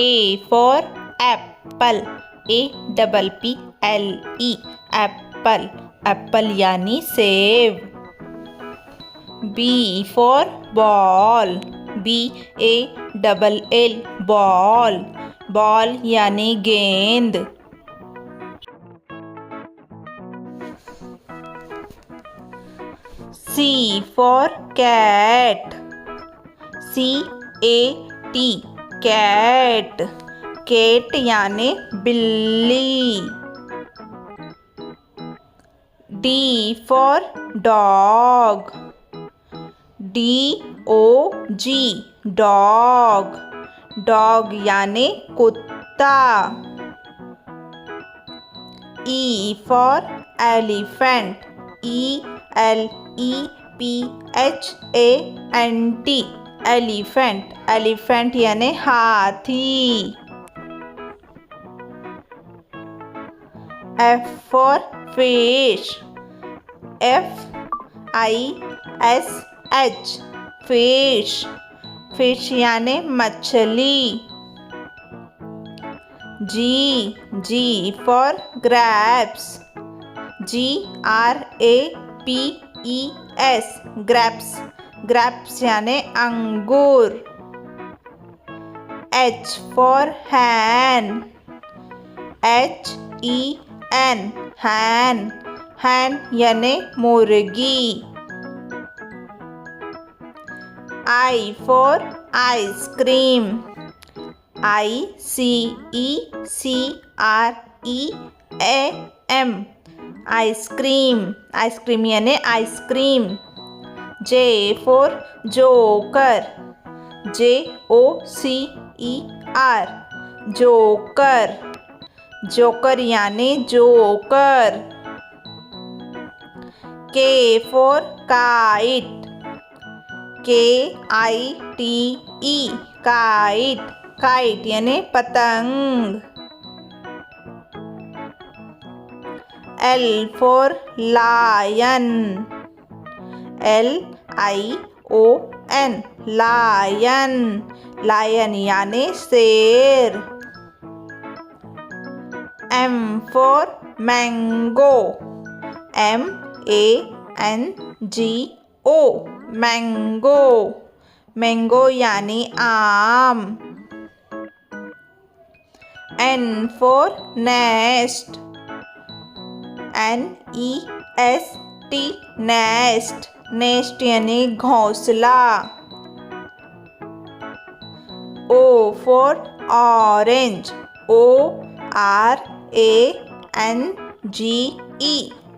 A for apple. APPLE. Apple. Apple यानी सेब. B for ball. BALL. Ball. Ball यानी गेंद. C for cat. CAT. Cat. Cat यानी बिल्ली. D for dog. DOG. Dog. Dog यानी कुत्ता. E for elephant. ELEPHANT. Elephant. Elephant यानी हाथी. F for fish. FISH. Fish. Fish यानी मछली. G for grapes. GRAPES. grapes. grapes यानी अंगूर. H for hen. HEN. hen. hen यानी मुर्गी. I for ice cream. ICECREAM. Ice cream. Ice cream यानी ice cream. J for joker. JOCER. Joker. Joker यानी joker. K for kite. KITE. kite. kite यानी पतंग. L for lion. LION. lion. lion यानी शेर. M for mango. MANGO. mango. mango यानी आम. N for nest. NEST. nest. nest यानी घोंसला. O for orange. ORANGE.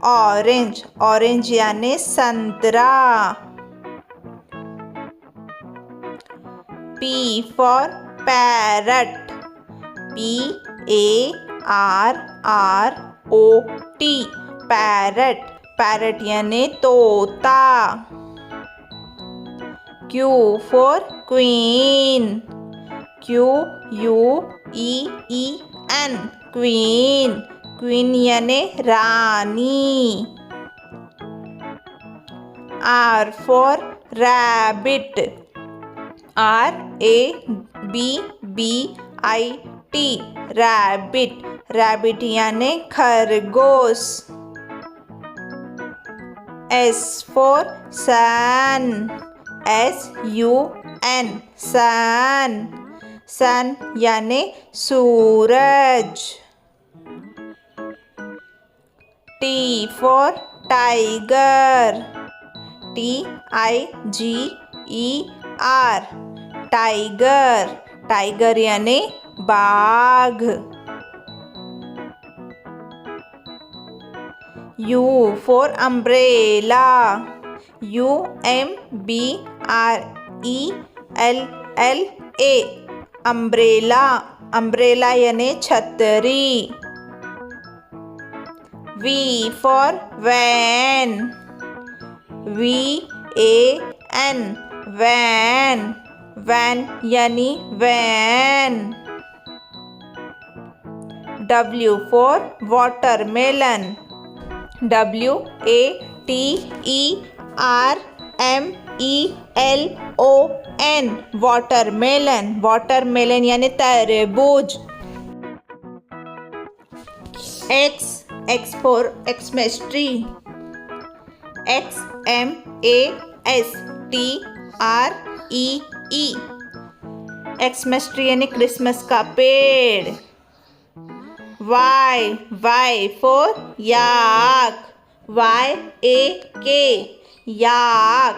orange. orange यानी संतरा. P for parrot. PARROT. parrot. parrot यानी तोता. Q for queen. QUEEN. queen. queen यानी रानी. R for rabbit. RABBIT. rabbit. rabbit यानी खरगोश. S for sun. SUN. sun. sun यानी सूरज. T for tiger. TIGER. tiger. tiger यानी बाघ. U for umbrella. UMBRELLA. umbrella. umbrella यानी छतरी. V for van. VAN. van. van यानी van. W for watermelon. WATER MELON watermelon. Watermelon यानी तरबूज. X for Xmas tree. XMASTREE. Xmas tree यानी Christmas का पेड़. Y for yak. YAK yak.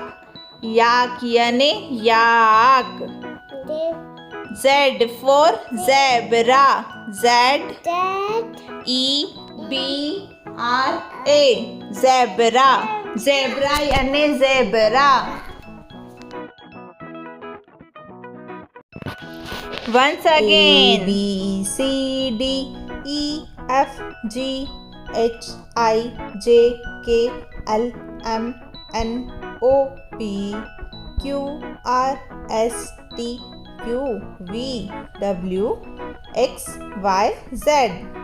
yak यानी yak. Z for zebra. ZEBRA zebra. zebra यानी zebra. Once again. ABCDEFGHIJKLMNOPQRSTUVWXYZ.